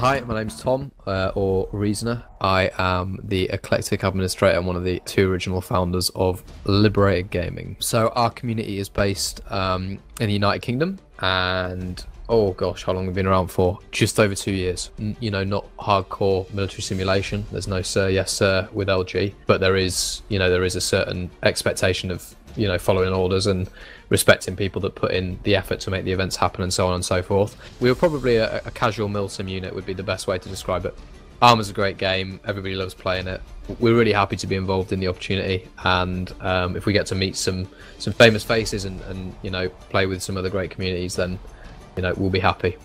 Hi, my name's Tom, or Reasoner. I am the eclectic administrator and one of the two original founders of Liberated Gaming. So our community is based in the United Kingdom, and oh gosh, how long we've been around for? Just over 2 years. You know, not hardcore military simulation. There's no sir, yes sir with LG, but there is a certain expectation of following orders and respecting people that put in the effort to make the events happen and so on and so forth. We were probably a casual mil sim unit would be the best way to describe it. Arma's a great game. Everybody loves playing it. We're really happy to be involved in the opportunity, and if we get to meet some famous faces and play with some other great communities, then we'll be happy.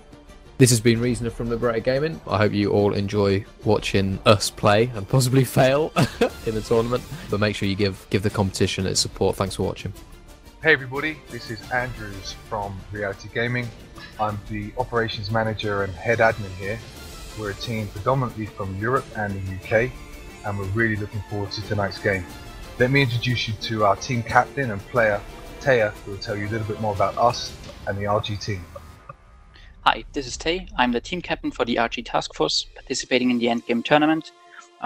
This has been Reasoner from Liberated Gaming. I hope you all enjoy watching us play and possibly fail in the tournament. But make sure you give the competition its support. Thanks for watching. Hey everybody, this is Andrews from Reality Gaming. I'm the operations manager and head admin here. We're a team predominantly from Europe and the UK, and we're really looking forward to tonight's game. Let me introduce you to our team captain and player, Taya, who will tell you a little bit more about us and the RG team. Hi, this is Tay. I'm the team captain for the RG task force participating in the endgame tournament.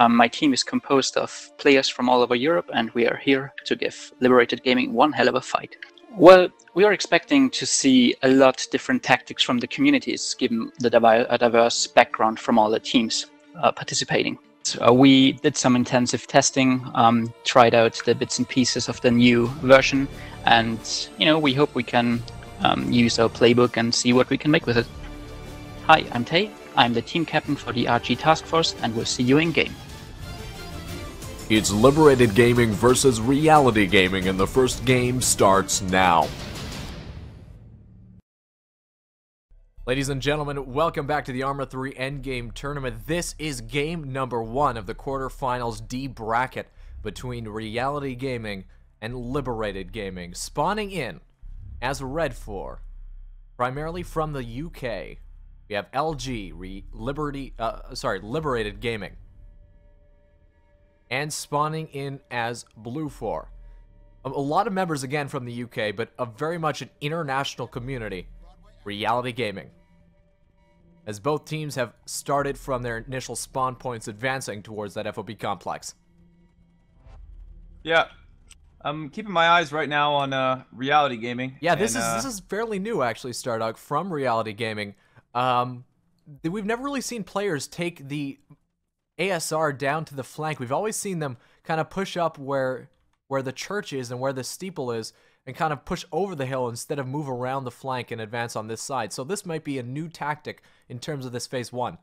My team is composed of players from all over Europe, and we are here to give Liberated Gaming one hell of a fight. Well, we are expecting to see a lot different tactics from the communities, given the diverse background from all the teams participating. So, we did some intensive testing, tried out the bits and pieces of the new version, and we hope we can use our playbook and see what we can make with it. Hi, I'm Tay. I'm the team captain for the RG task force, and we'll see you in game. It's Liberated Gaming versus Reality Gaming, and the first game starts now. Ladies and gentlemen, welcome back to the Arma 3 Endgame Tournament. This is game number 1 of the quarterfinals D bracket between Reality Gaming and Liberated Gaming. Spawning in as Red 4, primarily from the UK, we have LG, Liberated Gaming. And spawning in as Blue 4. A lot of members again from the UK, but very much an international community, Reality Gaming. As both teams have started from their initial spawn points advancing towards that FOB complex. Yeah. I'm keeping my eyes right now on Reality Gaming. Yeah, this is fairly new actually, Stardog, from Reality Gaming. We've never really seen players take the ASR down to the flank. We've always seen them kind of push up where the church is and where the steeple is, and kind of push over the hill instead of move around the flank and advance on this side. So this might be a new tactic in terms of this phase 1.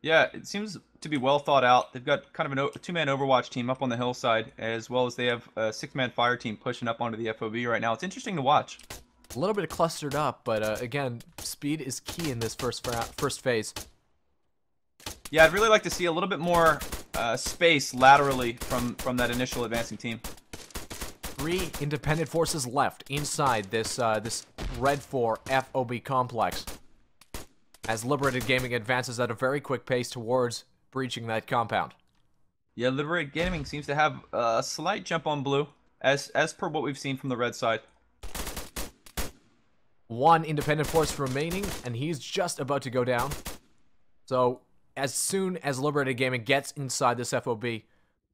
Yeah, it seems to be well thought out. They've got kind of a two-man Overwatch team up on the hillside, as well as they have a 6-man fire team pushing up onto the FOB right now. It's interesting to watch. A little bit clustered up, but again, speed is key in this first phase. Yeah, I'd really like to see a little bit more space laterally from that initial advancing team. 3 independent forces left inside this Red 4 FOB complex, as Liberated Gaming advances at a very quick pace towards breaching that compound. Yeah, Liberated Gaming seems to have a slight jump on blue, as per what we've seen from the red side. 1 independent force remaining, and he's just about to go down. So as soon as Liberated Gaming gets inside this FOB,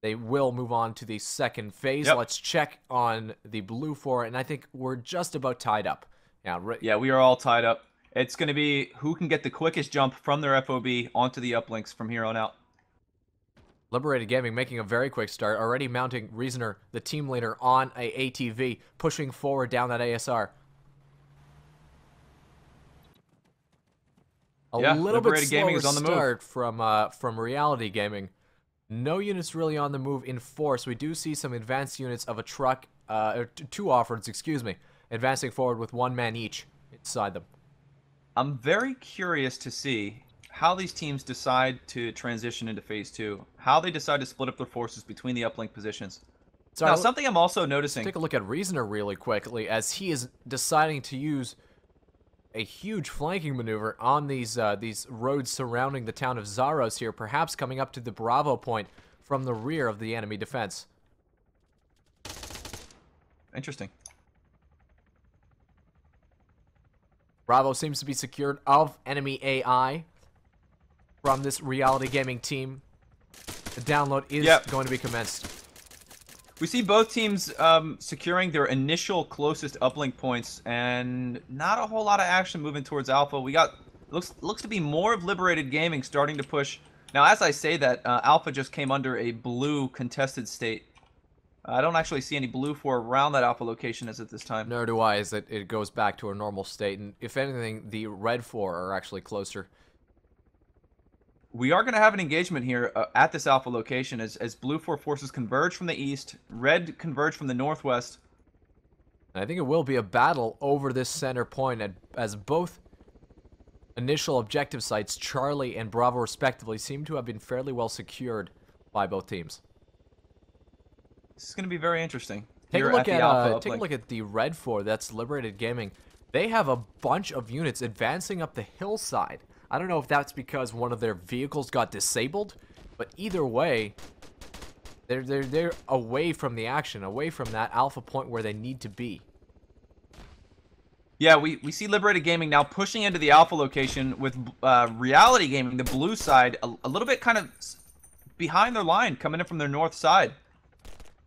they will move on to the second phase. Yep. Let's check on the Blue 4, and I think we're just about tied up. Yeah, we are all tied up. It's going to be who can get the quickest jump from their FOB onto the uplinks from here on out. Liberated Gaming making a very quick start, already mounting Reasoner, the team leader, on a ATV, pushing forward down that ASR. A little bit slower start from Reality Gaming. No units really on the move in force. We do see some advanced units of a truck, 2 offerings, excuse me, advancing forward with 1 man each inside them. I'm very curious to see how these teams decide to transition into phase 2. How they decide to split up their forces between the uplink positions. Now, something I'm also noticing. Let's take a look at Reasoner really quickly, as he is deciding to use a huge flanking maneuver on these roads surrounding the town of Zaros here, perhaps coming up to the Bravo point from the rear of the enemy defense. Interesting. Bravo seems to be secured of enemy AI. from this Reality Gaming team. The download is going to be commenced. We see both teams securing their initial closest uplink points, and not a whole lot of action moving towards Alpha. We got looks to be more of Liberated Gaming starting to push. Now, as I say that, Alpha just came under a blue contested state. I don't actually see any blue for around that Alpha location as at this time. Nor do I, as it goes back to a normal state, and if anything, the red 4 are actually closer. We are going to have an engagement here at this Alpha location as blue 4 forces converge from the east, red converge from the northwest. And I think it will be a battle over this center point as both initial objective sites, Charlie and Bravo respectively, seem to have been fairly well secured by both teams. This is going to be very interesting. Take a look at the red 4, that's Liberated Gaming. They have a bunch of units advancing up the hillside. I don't know if that's because one of their vehicles got disabled, but either way, they're away from the action, away from that Alpha point where they need to be. Yeah, we see Liberated Gaming now pushing into the Alpha location with Reality Gaming, the blue side, a little bit kind of behind their line, coming in from their north side.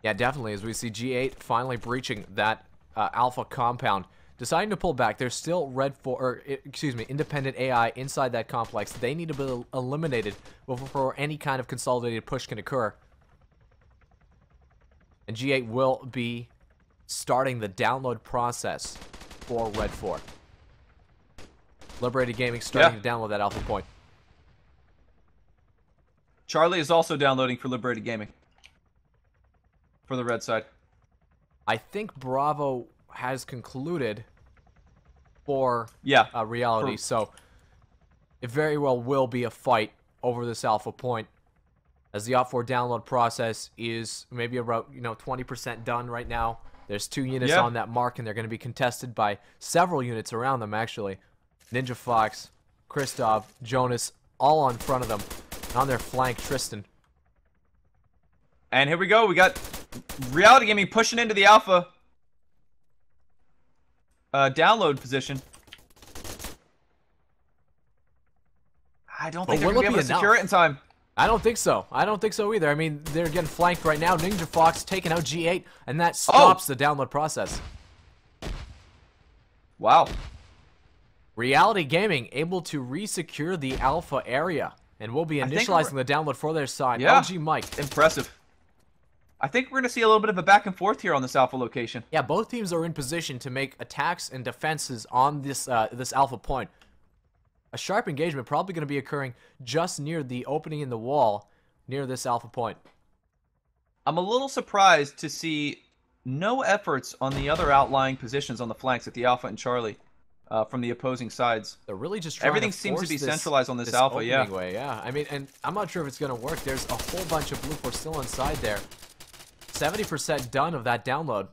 Yeah, definitely, as we see G8 finally breaching that Alpha compound. Deciding to pull back. There's still independent AI inside that complex. They need to be eliminated before any kind of consolidated push can occur. And G8 will be starting the download process for Red 4. Liberated Gaming starting to download that Alpha point. Charlie is also downloading for Liberated Gaming. For the red side. I think Bravo has concluded for Reality, so it very well will be a fight over this Alpha point, as the OP4 download process is maybe about 20% done right now. There's 2 units on that mark, and they're going to be contested by several units around them, actually. Ninja Fox, Christoph, Jonas, all on front of them. And on their flank, Tristan. And here we go. We got Reality Gaming pushing into the Alpha download position. I don't think they're going to be able to secure it in time. I don't think so. I don't think so either. I mean, they're getting flanked right now. Ninja Fox taking out G8, and that stops the download process. Wow. Reality Gaming able to re-secure the Alpha area, and will be initializing the download for their side. LG Mike. Impressive. I think we're going to see a little bit of a back and forth here on this Alpha location. Yeah, both teams are in position to make attacks and defenses on this this Alpha point. A sharp engagement probably going to be occurring just near the opening in the wall near this Alpha point. I'm a little surprised to see no efforts on the other outlying positions on the flanks at the Alpha and Charlie from the opposing sides. They're really just trying Everything to seems to be this centralized on this Alpha, way, I mean, and I'm not sure if it's going to work. There's a whole bunch of blue force still inside there. 70% done of that download.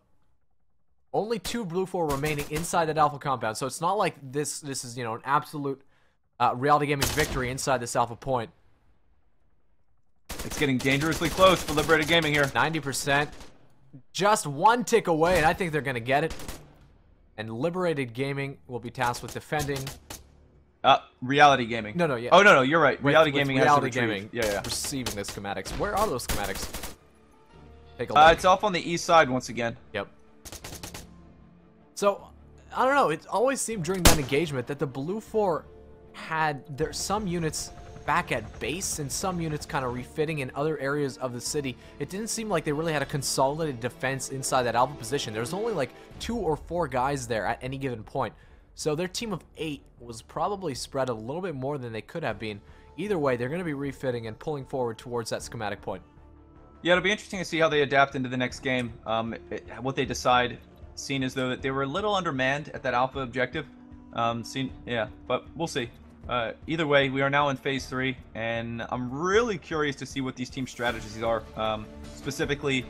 Only 2 blue 4 remaining inside that Alpha compound, so it's not like this is an absolute Reality Gaming victory inside this Alpha point. It's getting dangerously close for Liberated Gaming here. 90%. Just 1 tick away, and I think they're going to get it. And Liberated Gaming will be tasked with defending. Reality Gaming. No, yeah. Oh, no, you're right. Reality Gaming has to retrieve. Yeah. Receiving the schematics. Where are those schematics? Take a look. It's off on the east side once again. Yep. So, I don't know. It always seemed during that engagement that the blue 4 had some units back at base and some units kind of refitting in other areas of the city. It didn't seem like they really had a consolidated defense inside that Alpha position. There was only like 2 or 4 guys there at any given point. So their team of 8 was probably spread a little bit more than they could have been. Either way, they're going to be refitting and pulling forward towards that schematic point. Yeah, it'll be interesting to see how they adapt into the next game. What they decide, seeing as though that they were a little undermanned at that Alpha objective. But we'll see. Either way, we are now in Phase 3, and I'm really curious to see what these team strategies are, specifically,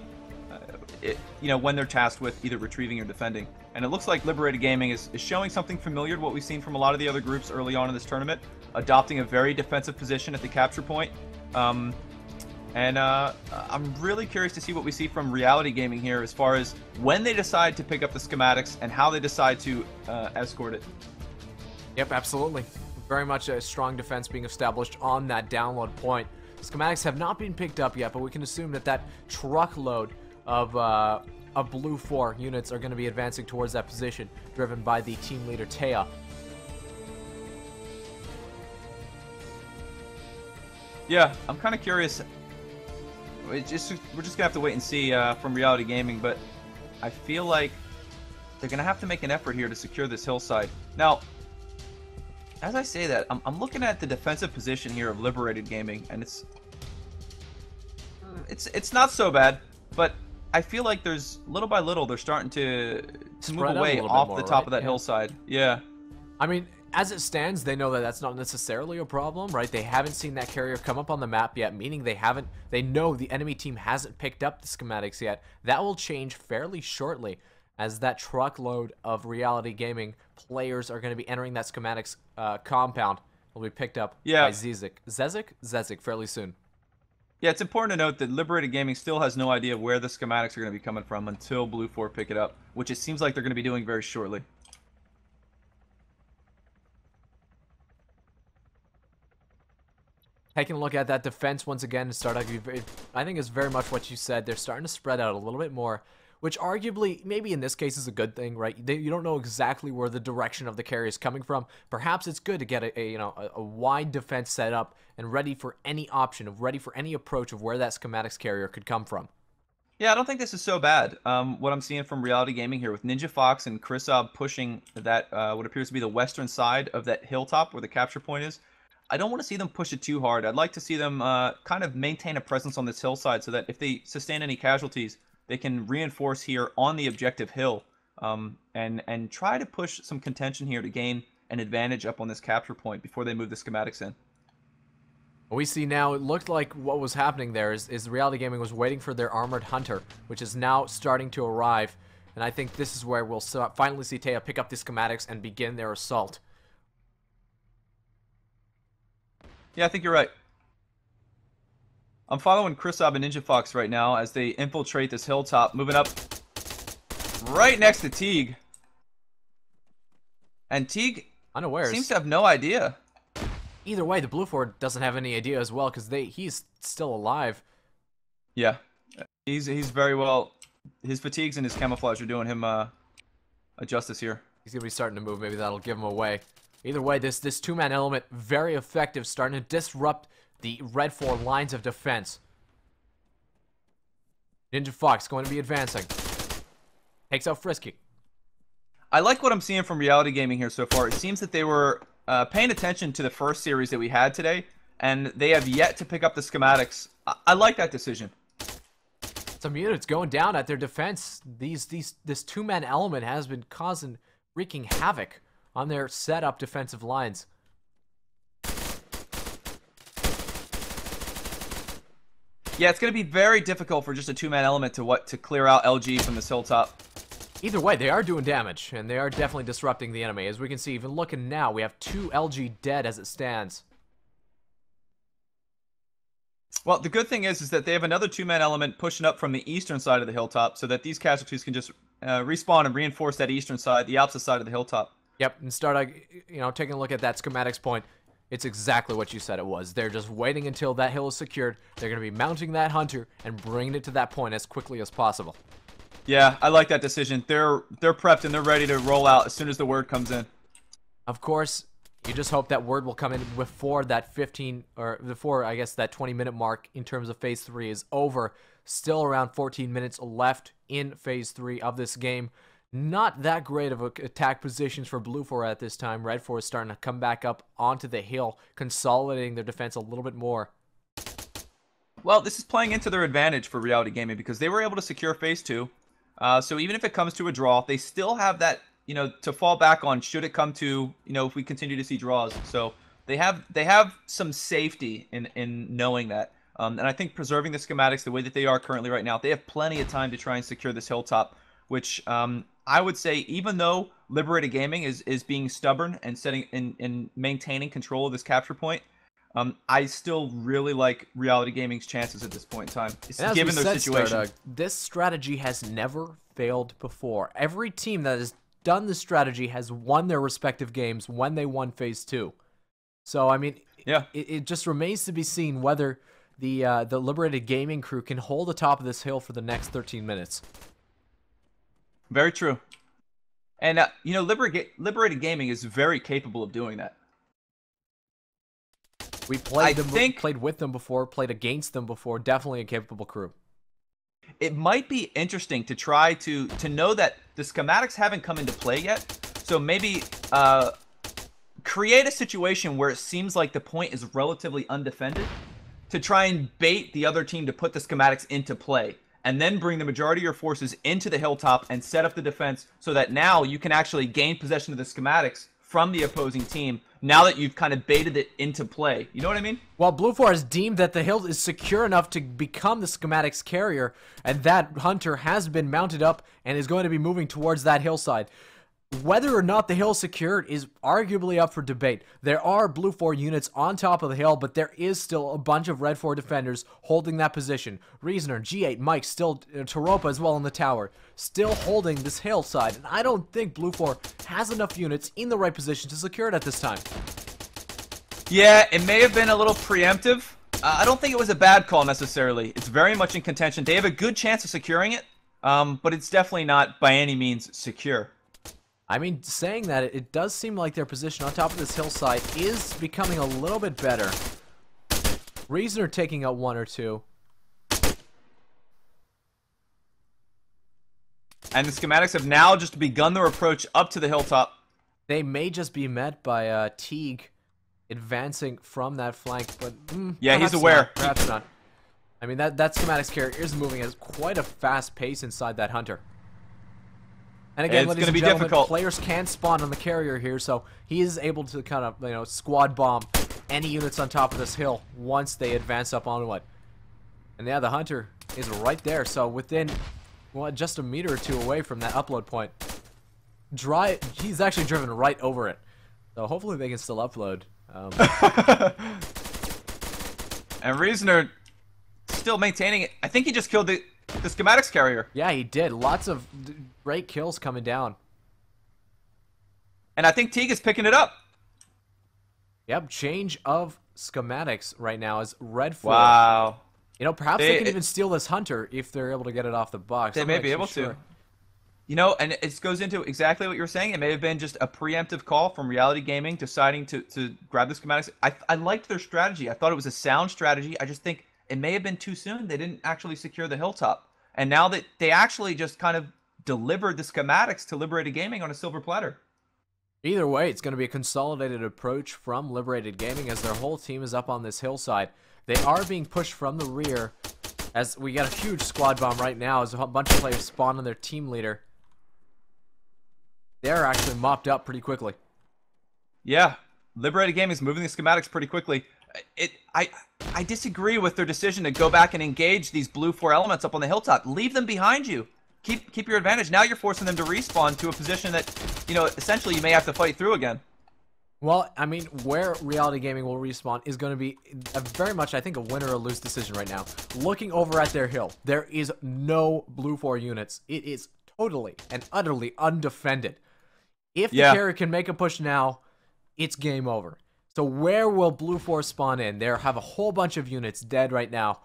when they're tasked with either retrieving or defending. And it looks like Liberated Gaming is showing something familiar to what we've seen from a lot of the other groups early on in this tournament, adopting a very defensive position at the capture point. I'm really curious to see what we see from Reality Gaming here as far as when they decide to pick up the schematics and how they decide to escort it. Yep, absolutely. Very much a strong defense being established on that download point. Schematics have not been picked up yet, but we can assume that that truckload of Blue 4 units are going to be advancing towards that position, driven by the team leader, Taya. Yeah, I'm kind of curious. We're just going to have to wait and see from Reality Gaming, but I feel like they're going to have to make an effort here to secure this hillside. Now, as I say that, I'm looking at the defensive position here of Liberated Gaming, and it's not so bad, but I feel like there's little by little they're starting to move away off the top of that hillside. Yeah. I mean, as it stands, they know that that's not necessarily a problem, right? They haven't seen that carrier come up on the map yet, meaning they know the enemy team hasn't picked up the schematics yet. That will change fairly shortly, as that truckload of Reality Gaming players are going to be entering that schematics compound. Will be picked up by Zezik fairly soon. Yeah, it's important to note that Liberated Gaming still has no idea where the schematics are going to be coming from until Blue 4 pick it up, which it seems like they're going to be doing very shortly. Taking a look at that defense once again, I think is very much what you said. They're starting to spread out a little bit more, which arguably, maybe in this case, is a good thing, right? You don't know exactly where the direction of the carry is coming from. Perhaps it's good to get a wide defense set up and ready for any option, ready for any approach of where that schematics carrier could come from. Yeah, I don't think this is so bad. What I'm seeing from Reality Gaming here with Ninja Fox and Chrisob pushing that what appears to be the western side of that hilltop where the capture point is. I don't want to see them push it too hard. I'd like to see them kind of maintain a presence on this hillside so that if they sustain any casualties, they can reinforce here on the objective hill and try to push some contention here to gain an advantage up on this capture point before they move the schematics in. What we see now, it looked like what was happening there is Reality Gaming was waiting for their armored hunter, which is now starting to arrive. And I think this is where we'll finally see Taya pick up the schematics and begin their assault. Yeah, I think you're right. I'm following Chrisob and Ninja Fox right now as they infiltrate this hilltop, moving up right next to Teague. And Teague seems to have no idea. Either way, the Blue Ford doesn't have any idea as well, because he's still alive. Yeah, he's very well. His fatigues and his camouflage are doing him a justice here. He's gonna be starting to move. Maybe that'll give him away. Either way, this two-man element, very effective, starting to disrupt the Red 4 lines of defense. Ninja Fox going to be advancing. Takes out Frisky. I like what I'm seeing from Reality Gaming here so far. It seems that they were paying attention to the first series that we had today, and they have yet to pick up the schematics. I like that decision. Some units going down at their defense. This two-man element has been wreaking havoc on their set-up defensive lines. Yeah, it's going to be very difficult for just a two-man element to clear out LG from this hilltop. Either way, they are doing damage, and they are definitely disrupting the enemy. As we can see, even looking now, we have 2 LG dead as it stands. Well, the good thing is that they have another two-man element pushing up from the eastern side of the hilltop so that these casualties can just respawn and reinforce that eastern side, the opposite side of the hilltop. Yep, and start, taking a look at that schematics point. It's exactly what you said it was. They're just waiting until that hill is secured. They're going to be mounting that hunter and bringing it to that point as quickly as possible. Yeah, I like that decision. They're prepped and they're ready to roll out as soon as the word comes in. Of course, you just hope that word will come in before that 15, or before, I guess, that 20-minute mark in terms of Phase 3 is over. Still around 14 minutes left in Phase 3 of this game. Not that great of attack positions for Blue 4 at this time. Red 4 is starting to come back up onto the hill, consolidating their defense a little bit more. Well, this is playing into their advantage for Reality Gaming because they were able to secure Phase 2. So even if it comes to a draw, they still have that, to fall back on should it come to, if we continue to see draws. So they have some safety in knowing that. And I think preserving the schematics the way that they are currently right now, they have plenty of time to try and secure this hilltop, which I would say, even though Liberated Gaming is being stubborn and maintaining control of this capture point, I still really like Reality Gaming's chances at this point in time, given their situation. This strategy has never failed before. Every team that has done this strategy has won their respective games when they won Phase 2. So I mean, Yeah. it just remains to be seen whether the Liberated Gaming crew can hold the top of this hill for the next 13 minutes. Very true. And you know, Liberated Gaming is very capable of doing that. We played I them, think played with them before, played against them before. Definitely a capable crew. it might be interesting to try to know that the schematics haven't come into play yet. So maybe create a situation where it seems like the point is relatively undefended to try and bait the other team to put the schematics into play. And then bring the majority of your forces into the hilltop and set up the defense so that now you can actually gain possession of the schematics from the opposing team now that you've kind of baited it into play. You know what I mean? Well, Blue 4 has deemed that the hill is secure enough to become the schematics carrier, and that hunter has been mounted up and is going to be moving towards that hillside. Whether or not the hill is secured is arguably up for debate. There are Blue 4 units on top of the hill, but there is still a bunch of Red 4 defenders holding that position. Reasoner, G8, Mike, still Taropa as well in the tower, still holding this hillside. And I don't think Blue 4 has enough units in the right position to secure it at this time. Yeah, it may have been a little preemptive. I don't think it was a bad call necessarily. It's very much in contention. They have a good chance of securing it, but it's definitely not by any means secure. I mean, saying that, it does seem like their position on top of this hillside is becoming a little bit better. Reasoner taking out one or two. And the schematics have now just begun their approach up to the hilltop. They may just be met by Teague advancing from that flank, but yeah, he's perhaps aware. not, perhaps not. I mean, that schematics carrier is moving at quite a fast pace inside that hunter. And again, it's ladies and be gentlemen, difficult. players can spawn on the carrier here, so he is able to kind of, you know, squad bomb any units on top of this hill once they advance up onto it. And yeah, the hunter is right there, so within, well, just a meter or two away from that upload point. He's actually driven right over it, so hopefully they can still upload. And Reasoner still maintaining it. I think he just killed the schematics carrier. Yeah, he did. Lots of great kills coming down. And I think Teague is picking it up. Yep, change of schematics right now is Red 4. Wow. You know, perhaps they can even steal this hunter if they're able to get it off the box. They may be able to. You know, and it goes into exactly what you were saying. It may have been just a preemptive call from Reality Gaming deciding to grab the schematics. I liked their strategy. I thought it was a sound strategy. I just think it may have been too soon. They didn't actually secure the hilltop. And now that they actually just kind of delivered the schematics to Liberated Gaming on a silver platter. Either way, it's going to be a consolidated approach from Liberated Gaming as their whole team is up on this hillside. They are being pushed from the rear as we got a huge squad bomb right now as a bunch of players spawn on their team leader. They're actually mopped up pretty quickly. Yeah, Liberated Gaming is moving the schematics pretty quickly. I disagree with their decision to go back and engage these Blue 4 elements up on the hilltop. Leave them behind you. Keep your advantage. Now you're forcing them to respawn to a position that, you know, essentially you may have to fight through again. Well, I mean, where Reality Gaming will respawn is going to be very much, I think, a win or a lose decision right now. Looking over at their hill, there is no Blue 4 units. It is totally and utterly undefended. If the carrier can make a push now, it's game over. So where will Blue 4 spawn in? They have a whole bunch of units dead right now.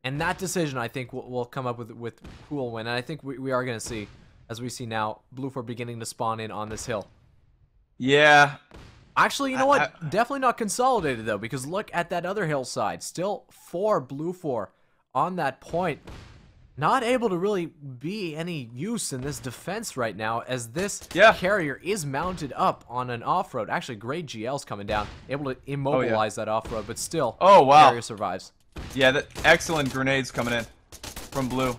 And that decision, I think, will come up with who will win. And I think we are going to see, as we see now, Blue 4 beginning to spawn in on this hill. Yeah. Actually, you know what? Definitely not consolidated, though, because look at that other hillside. Still 4 Blue 4 on that point. Not able to really be any use in this defense right now, as this carrier is mounted up on an off-road. Actually, great GL's coming down, able to immobilize that off-road, but still, carrier survives. Yeah, that excellent grenades coming in from Blue.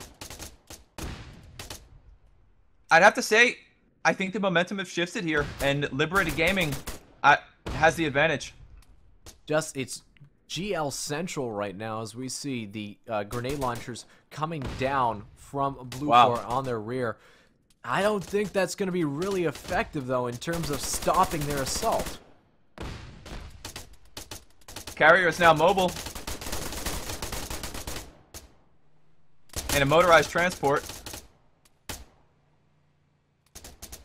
I'd have to say, I think the momentum has shifted here, and Liberated Gaming has the advantage. It's GL Central right now as we see the grenade launchers coming down from Blue 4 on their rear. I don't think that's going to be really effective, though, in terms of stopping their assault. Carrier is now mobile. And a motorized transport.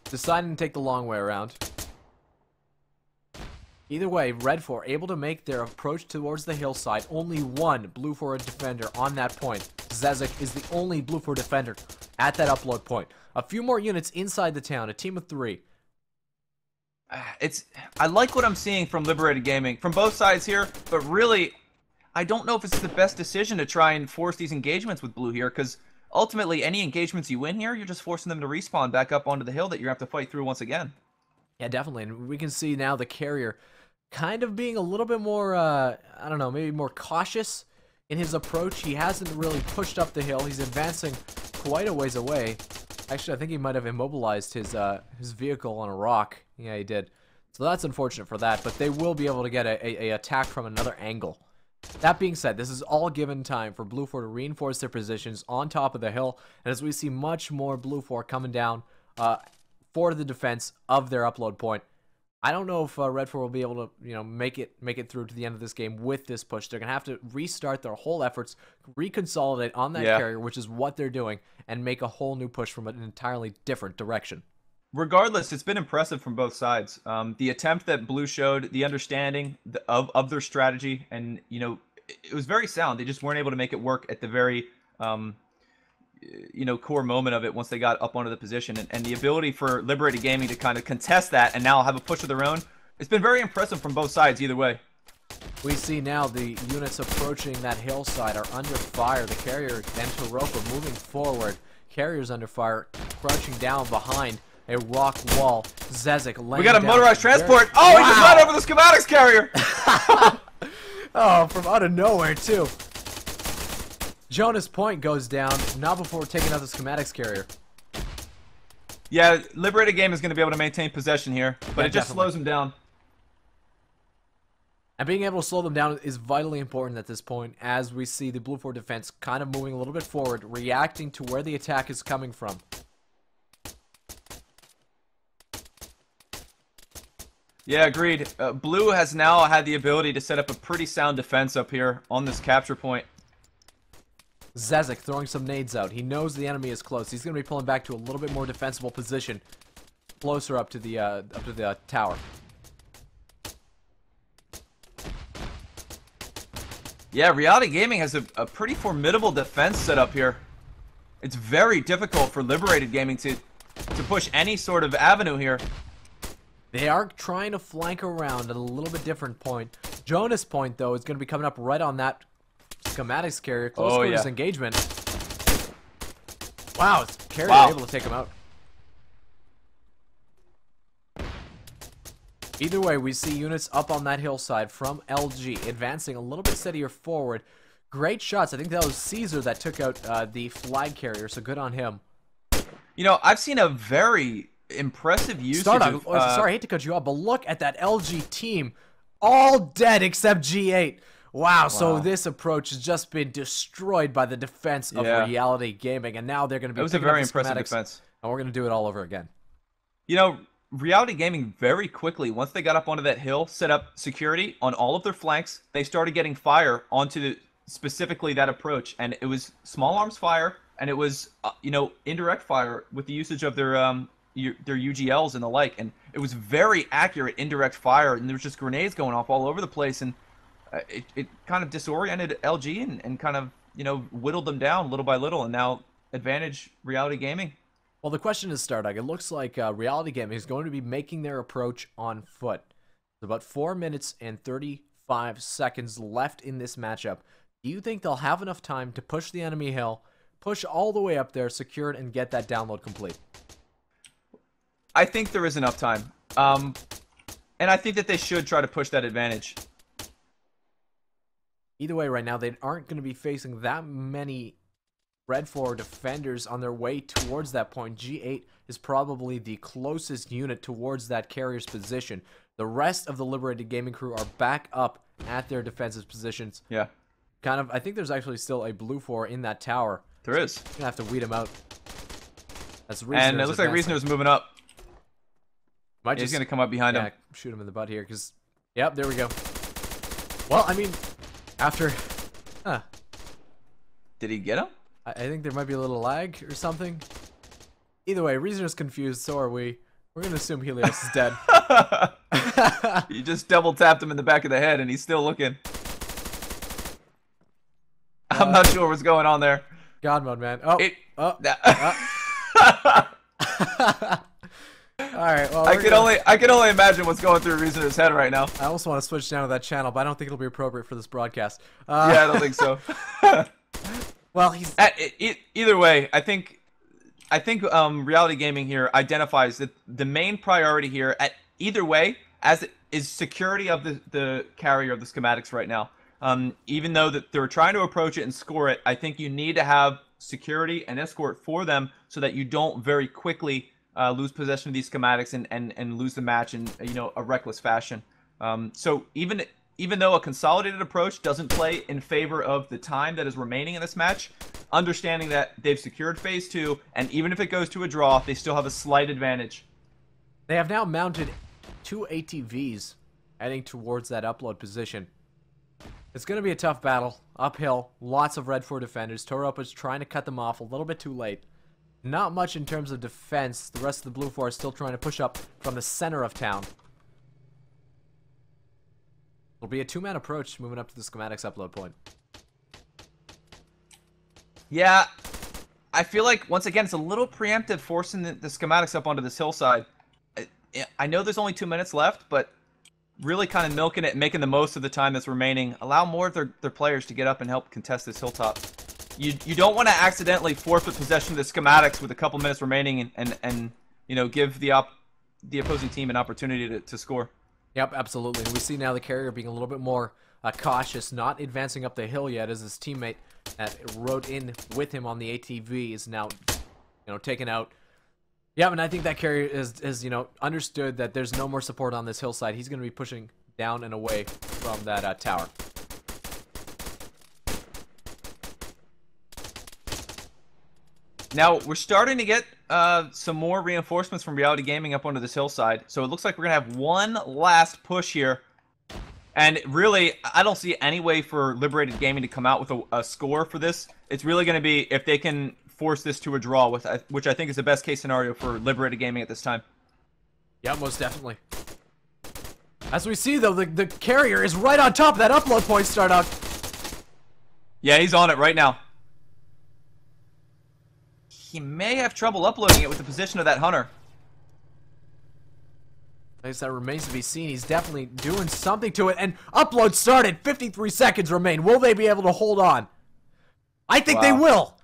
Deciding to take the long way around. Either way, Red 4 able to make their approach towards the hillside. Only one Blue 4 defender on that point. Zezik is the only Blue 4 defender at that upload point. A few more units inside the town, a team of 3. I like what I'm seeing from Liberated Gaming, from both sides here, but really, I don't know if it's the best decision to try and force these engagements with Blue here, because ultimately, any engagements you win here, you're just forcing them to respawn back up onto the hill that you have to fight through once again. Yeah, definitely, and we can see now the carrier kind of being a little bit more, I don't know, maybe more cautious in his approach. He hasn't really pushed up the hill. He's advancing quite a ways away. Actually, I think he might have immobilized his vehicle on a rock. Yeah, he did. So that's unfortunate for that, but they will be able to get a attack from another angle. That being said, this is all given time for Blue 4 to reinforce their positions on top of the hill, and as we see much more Blue 4 coming down for the defense of their upload point. I don't know if Red 4 will be able to, make it through to the end of this game with this push. They're going to have to restart their whole efforts, reconsolidate on that carrier, which is what they're doing, and make a whole new push from an entirely different direction. Regardless, it's been impressive from both sides. The attempt that Blue showed, the understanding of their strategy, and, it was very sound. They just weren't able to make it work at the very, core moment of it once they got up onto the position. And the ability for Liberated Gaming to kind of contest that and now have a push of their own, it's been very impressive from both sides either way. We see now the units approaching that hillside are under fire. The carrier and Taropa moving forward. Carrier's under fire, crouching down behind a rock wall. Zezik laying We got a down motorized transport. Oh, he just ran over the schematics carrier. Oh, from out of nowhere, too. Jonas Point goes down, not before taking out the schematics carrier. Yeah, Liberated Game is going to be able to maintain possession here, but it just slows him down. And being able to slow them down is vitally important at this point, as we see the Blue 4 defense kind of moving a little bit forward, reacting to where the attack is coming from. Yeah, agreed. Blue has now had the ability to set up a pretty sound defense up here on this capture point. Zezik throwing some nades out. He knows the enemy is close. He's going to be pulling back to a little bit more defensible position, closer up to the tower. Yeah, Reality Gaming has a pretty formidable defense set up here. It's very difficult for Liberated Gaming to push any sort of avenue here. They are trying to flank around at a little bit different point. Jonas Point, though, is going to be coming up right on that schematics carrier. Close quarters engagement. Wow, carrier able to take him out. Either way, we see units up on that hillside from LG, advancing a little bit steadier forward. Great shots. I think that was Caesar that took out the flag carrier, so good on him. I've seen a very impressive usage of... sorry, I hate to cut you off, but look at that LG team. All dead except G8. Wow, so this approach has just been destroyed by the defense of Reality Gaming, and now they're going to be It was a very impressive defense. And we're going to do it all over again. Reality Gaming very quickly, once they got up onto that hill, set up security on all of their flanks. They started getting fire onto specifically that approach, and it was small arms fire, and it was indirect fire with the usage of their UGLs and the like, and it was very accurate indirect fire, and there was just grenades going off all over the place, and it kind of disoriented LG and kind of whittled them down little by little, and now advantage Reality Gaming. Well, the question is, Stardog, it looks like Reality Gaming is going to be making their approach on foot. There's about 4 minutes and 35 seconds left in this matchup. Do you think they'll have enough time to push the enemy hill, push all the way up there, secure it, and get that download complete? I think there is enough time. And I think that they should try to push that advantage. Either way, right now, they aren't going to be facing that many Red 4 defenders on their way towards that point. G8 is probably the closest unit towards that carrier's position. The rest of the Liberated Gaming crew are back up at their defensive positions. Yeah. I think there's actually still a Blue 4 in that tower. There is. You're going to have to weed him out. That's and it looks like Reasoner's moving up. He's going to come up behind him. Shoot him in the butt here, because... Yep, there we go. Well, I mean, after... Did he get him? I think there might be a little lag or something. Either way, Reasoner's confused, so are we. We're going to assume Helios is dead. You just double tapped him in the back of the head, and he's still looking. I'm not sure what's going on there. God mode, man. Oh. All right. Well, I can only imagine what's going through Reasoner's head right now. I also want to switch down to that channel, but I don't think it'll be appropriate for this broadcast. Yeah, I don't think so. Well, he's either way. I think Reality Gaming here identifies that the main priority here at either way is security of the carrier of the schematics right now. Even though that they're trying to approach it and score it, I think you need to have security and escort for them so that you don't very quickly lose possession of these schematics and lose the match in a reckless fashion. So even though a consolidated approach doesn't play in favor of the time that is remaining in this match, understanding that they've secured phase 2, and even if it goes to a draw, they still have a slight advantage. They have now mounted 2 ATVs heading towards that upload position. It's going to be a tough battle. Uphill, lots of Red 4 defenders. Toropa's trying to cut them off a little bit too late. Not much in terms of defense. The rest of the Blue 4 are still trying to push up from the center of town. It'll be a 2-man approach moving up to the schematics upload point. Yeah, I feel like, once again, it's a little preemptive forcing the schematics up onto this hillside. I know there's only 2 minutes left, but really kind of milking it and making the most of the time that's remaining. Allow more of their players to get up and help contest this hilltop. You don't want to accidentally forfeit possession of the schematics with a couple minutes remaining and give the opposing team an opportunity to score. Yep, absolutely. And we see now the carrier being a little bit more cautious, not advancing up the hill yet, as his teammate that rode in with him on the ATV is now, taken out. Yeah, and I think that carrier is understood that there's no more support on this hillside. He's going to be pushing down and away from that tower. Now, we're starting to get some more reinforcements from Reality Gaming up onto this hillside. So it looks like we're going to have one last push here. And really, I don't see any way for Liberated Gaming to come out with a score for this. It's really going to be if they can force this to a draw, which I think is the best case scenario for Liberated Gaming at this time. Yeah, most definitely. As we see, though, the carrier is right on top of that upload point, Stardock. Yeah, he's on it right now. He may have trouble uploading it with the position of that hunter. I guess that remains to be seen. He's definitely doing something to it. And upload started. 53 seconds remain. Will they be able to hold on? I think they will.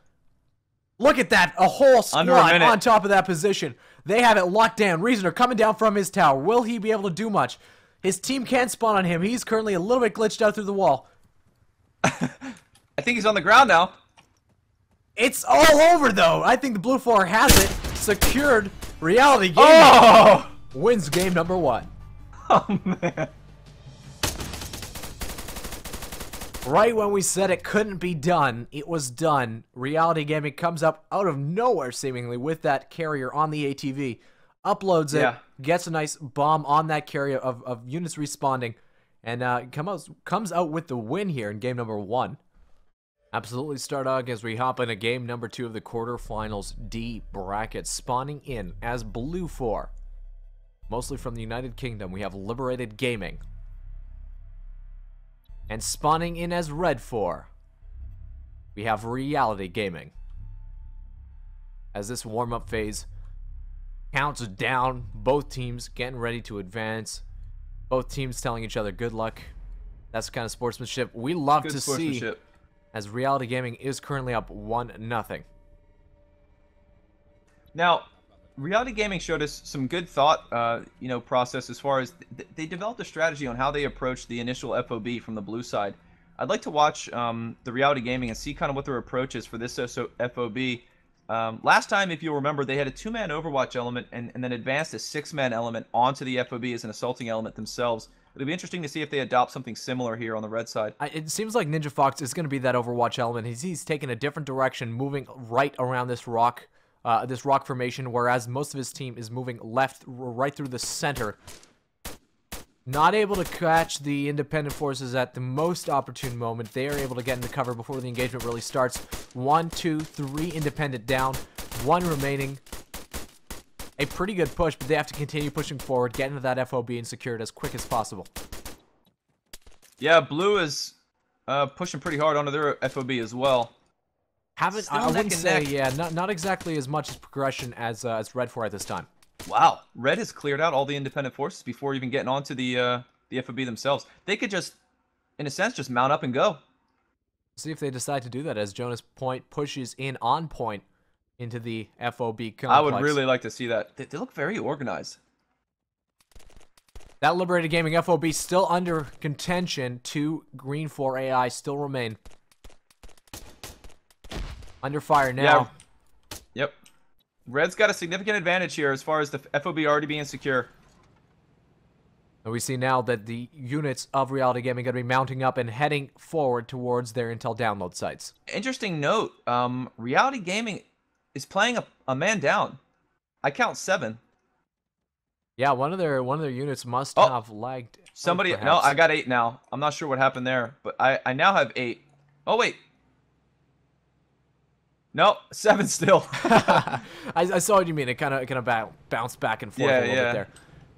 Look at that. A whole squad on top of that position. They have it locked down. Reasoner coming down from his tower. Will he be able to do much? His team can't spawn on him. He's currently a little bit glitched out through the wall. I think he's on the ground now. It's all over, though. I think the Blue 4 has it secured. Reality Gaming wins game number 1. Oh, man. Right when we said it couldn't be done, it was done. Reality Gaming comes up out of nowhere, seemingly, with that carrier on the ATV. Uploads it, gets a nice bomb on that carrier of units responding, and comes out with the win here in game number 1. Absolutely, Stardog, as we hop into game number 2 of the quarterfinals D bracket. Spawning in as Blue 4. Mostly from the United Kingdom, we have Liberated Gaming. And spawning in as Red 4, we have Reality Gaming. As this warm-up phase counts down, both teams getting ready to advance. Both teams telling each other good luck. That's the kind of sportsmanship we love to see. As Reality Gaming is currently up 1-0. Now, Reality Gaming showed us some good thought, process as far as they developed a strategy on how they approached the initial FOB from the blue side. I'd like to watch the Reality Gaming and see kind of what their approach is for this FOB. Last time, if you'll remember, they had a 2-man Overwatch element and then advanced a 6-man element onto the FOB as an assaulting element themselves. It'll be interesting to see if they adopt something similar here on the red side. It seems like Ninja Fox is going to be that Overwatch element. He's taking a different direction, moving right around this rock formation, whereas most of his team is moving left, right through the center. Not able to catch the independent forces at the most opportune moment. They are able to get into cover before the engagement really starts. 1, 2, 3 independent down, 1 remaining. a pretty good push, but they have to continue pushing forward, get into that FOB, and secure it as quick as possible. Yeah, blue is pushing pretty hard onto their FOB as well. I Still wouldn't neck and say, neck. yeah, not exactly as much as progression as red for at this time. Wow, red has cleared out all the independent forces before even getting onto the FOB themselves. They could just, in a sense, just mount up and go. See if they decide to do that as Jonas Point pushes in on point into the FOB complex. I would really like to see that. They look very organized. That Liberated Gaming FOB still under contention. 2 green 4 AI still remain. Under fire now. Yeah. Yep. Red's got a significant advantage here as far as the FOB already being secure. And we see now that the units of Reality Gaming are going to be mounting up and heading forward towards their intel download sites. Interesting note, Reality Gaming is playing a man down. I count 7. Yeah, one of their units must have lagged. Somebody, no, perhaps. I got 8 now. I'm not sure what happened there, but I now have 8. Oh, wait. No, 7 still. I saw what you mean. It kind of bounced back and forth a little bit there.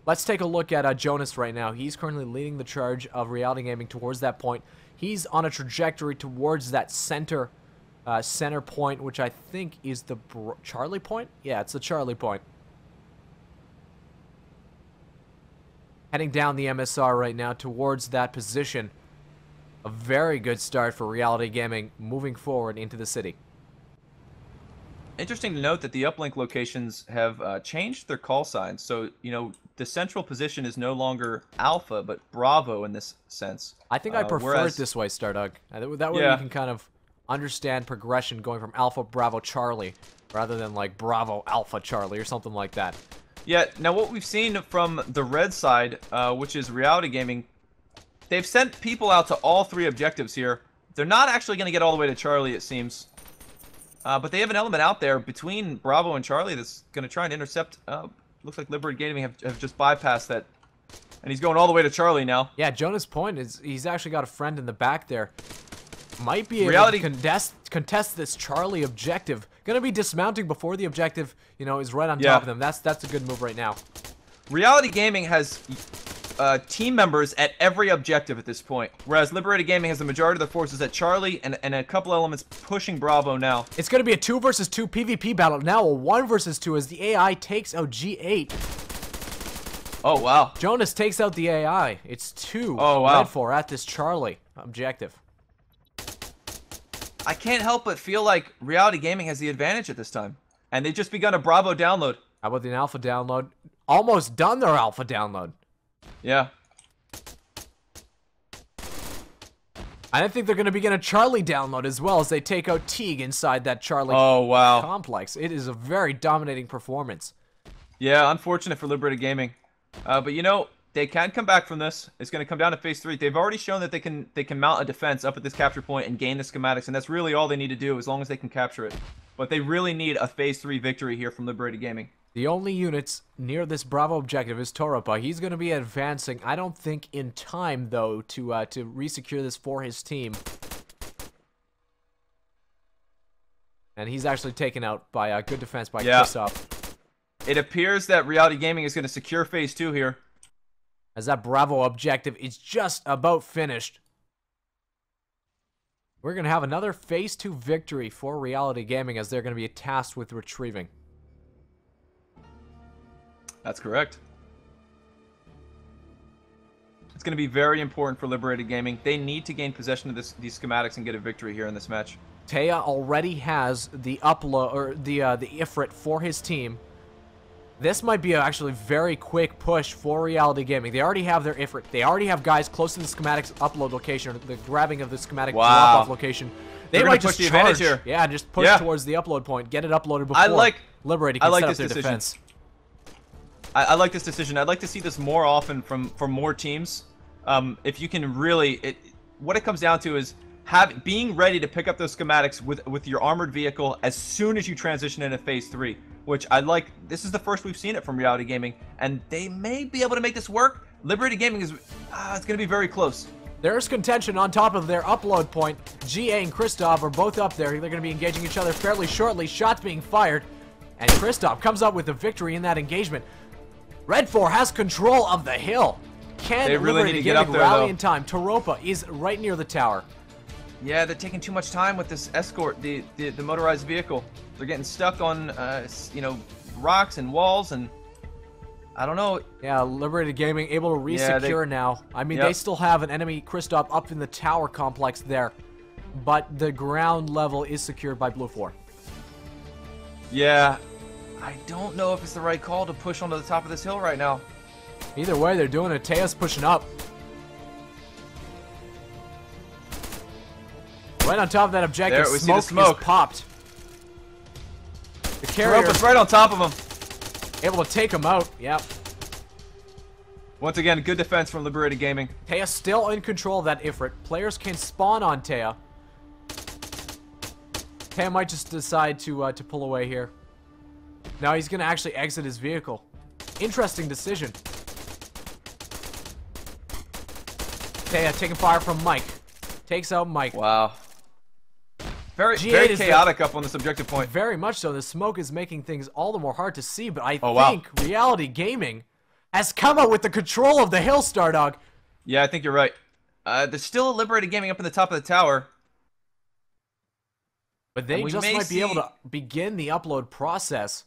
Let's take a look at Jonas right now. He's currently leading the charge of Reality Gaming towards that point. He's on a trajectory towards that center point, which I think is the Charlie point. Yeah, it's the Charlie point. Heading down the MSR right now towards that position. A very good start for Reality Gaming moving forward into the city. Interesting to note that the uplink locations have changed their call signs. So, you know, the central position is no longer Alpha, but Bravo in this sense. I think I prefer it this way, Stardug. That way we can kind of understand progression going from Alpha, Bravo, Charlie, rather than like Bravo, Alpha, Charlie, or something like that. Yeah, now what we've seen from the red side, which is Reality Gaming, they've sent people out to all 3 objectives here. They're not actually going to get all the way to Charlie, it seems. But they have an element out there between Bravo and Charlie that's going to try and intercept. Looks like Liberated Gaming have just bypassed that. And he's going all the way to Charlie now. Yeah, Jonas Point, he's actually got a friend in the back there. Might be able to contest this Charlie objective. Gonna be dismounting before the objective, you know, is right on top of them. That's a good move right now. Reality Gaming has team members at every objective at this point, whereas Liberated Gaming has the majority of the forces at Charlie and a couple elements pushing Bravo now. It's going to be a 2 versus 2 PvP battle. Now a 1 versus 2 as the AI takes out G8. Oh, wow. Jonas takes out the AI. It's 2 wow. red 4 at this Charlie objective. I can't help but feel like Reality Gaming has the advantage at this time. And they've just begun a Bravo download. How about the Alpha download? Almost done their Alpha download. Yeah. I think they're going to begin a Charlie download as well as they take out Teague inside that Charlie complex. It is a very dominating performance. Yeah, unfortunate for Liberated Gaming. But you know, they can come back from this. It's going to come down to phase 3. They've already shown that they can mount a defense up at this capture point and gain the schematics, and that's really all they need to do as long as they can capture it. But they really need a phase 3 victory here from Liberated Gaming. The only units near this Bravo objective is Toropa. He's going to be advancing, I don't think in time, though, to re-secure this for his team. And he's actually taken out by a good defense by Kristoff. It appears that Reality Gaming is going to secure phase 2 here. As that Bravo objective is just about finished. We're going to have another phase 2 victory for Reality Gaming as they're going to be tasked with retrieving. That's correct. It's going to be very important for Liberated Gaming. They need to gain possession of these schematics and get a victory here in this match. Taya already has the upload or the Ifrit for his team. This might be actually very quick push for Reality Gaming. They already have their Ifrit. They already have guys close to the schematics upload location or the grabbing of the schematic drop-off location. They might just push the advantage here. Yeah, just push towards the upload point. Get it uploaded before Liberated can set up their defense. I like this decision. I'd like to see this more often from more teams. If you can really, what it comes down to is being ready to pick up those schematics with your armored vehicle as soon as you transition into phase 3, which I like. This is the first we've seen it from Reality Gaming, and they may be able to make this work. Liberated Gaming is, it's going to be very close. There's contention on top of their upload point. GA and Kristoff are both up there. They're going to be engaging each other fairly shortly. Shots being fired. And Kristoff comes up with the victory in that engagement. Red 4 has control of the hill. Can They really need to get Gaming up there, rally though. in time? Taropa is right near the tower. Yeah, they're taking too much time with this escort, the motorized vehicle. They're getting stuck on, you know, rocks and walls, and I don't know. Yeah, Liberated Gaming able to re-secure now. I mean, they still have an enemy Kristoff up in the tower complex there, but the ground level is secured by Blue 4. Yeah, I don't know if it's the right call to push onto the top of this hill right now. Either way, they're doing it. Tea's pushing up. Right on top of that objective, There, we see the smoke smoke. is popped. The carrier Taropa's right on top of him. able to take him out. Yep. Once again, good defense from Liberated Gaming. Taya still in control of that Ifrit. Players can spawn on Taya. Taya might just decide to pull away here. Now he's going to actually exit his vehicle. Interesting decision. Taya taking fire from Mike. Takes out Mike. Wow. Very G8 is chaotic up on this objective point. Very much so. The smoke is making things all the more hard to see, but I wow. think Reality Gaming has come out with the control of the hill, Stardog. Yeah, I think you're right. There's still a Liberated Gaming up in the top of the tower. But they we just may might be able see- to begin the upload process.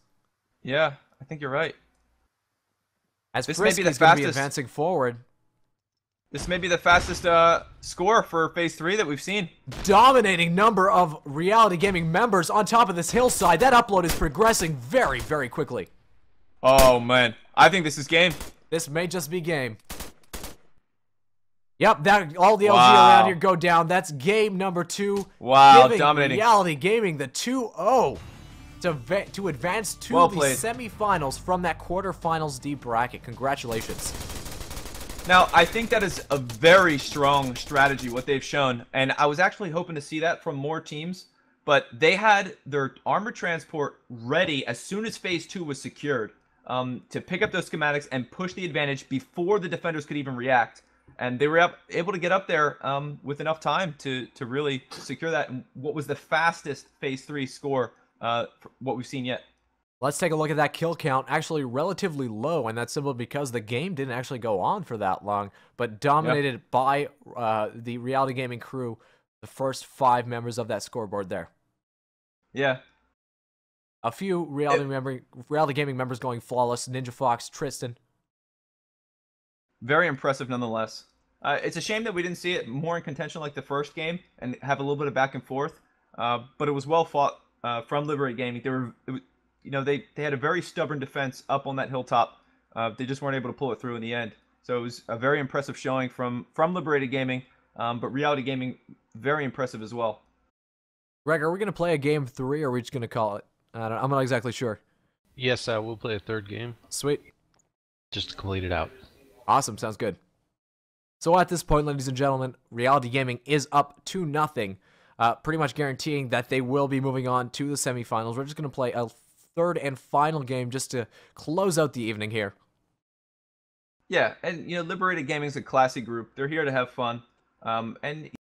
Yeah, I think you're right. As This may be Frisky the is going to be fastest- advancing forward. This may be the fastest score for Phase 3 that we've seen. Dominating number of Reality Gaming members on top of this hillside. That upload is progressing very, very quickly. Oh, man. I think this is game. This may just be game. Yep, that all the LG Wow. around here go down. That's game number 2. Wow, giving dominating. Reality Gaming the 2-0 to advance to Well the played. semifinals from that quarterfinals D bracket. Congratulations. Now, I think that is a very strong strategy, what they've shown. And I was actually hoping to see that from more teams. But they had their armored transport ready as soon as Phase 2 was secured to pick up those schematics and push the advantage before the defenders could even react. And they were able to get up there with enough time to really secure that. And what was the fastest Phase 3 score for what we've seen yet. Let's take a look at that kill count. Actually relatively low, and that's simply because the game didn't actually go on for that long, but dominated by the Reality Gaming crew, the first 5 members of that scoreboard there. Yeah. A few Reality Gaming members going flawless. Ninja Fox, Tristan. Very impressive nonetheless. It's a shame that we didn't see it more in contention like the first game and have a little bit of back and forth. But it was well fought from Liberated Gaming. They had a very stubborn defense up on that hilltop. They just weren't able to pull it through in the end. So it was a very impressive showing from Liberated Gaming, but Reality Gaming, very impressive as well. Greg, are we going to play a game 3 or are we just going to call it? I'm not exactly sure. Yes, we'll play a third game, Sweet. just to complete it out. Awesome, sounds good. So at this point, ladies and gentlemen, Reality Gaming is up 2-0, pretty much guaranteeing that they will be moving on to the semifinals. We're just going to play a third and final game just to close out the evening here. Yeah, and Liberated Gaming is a classy group. They're here to have fun. And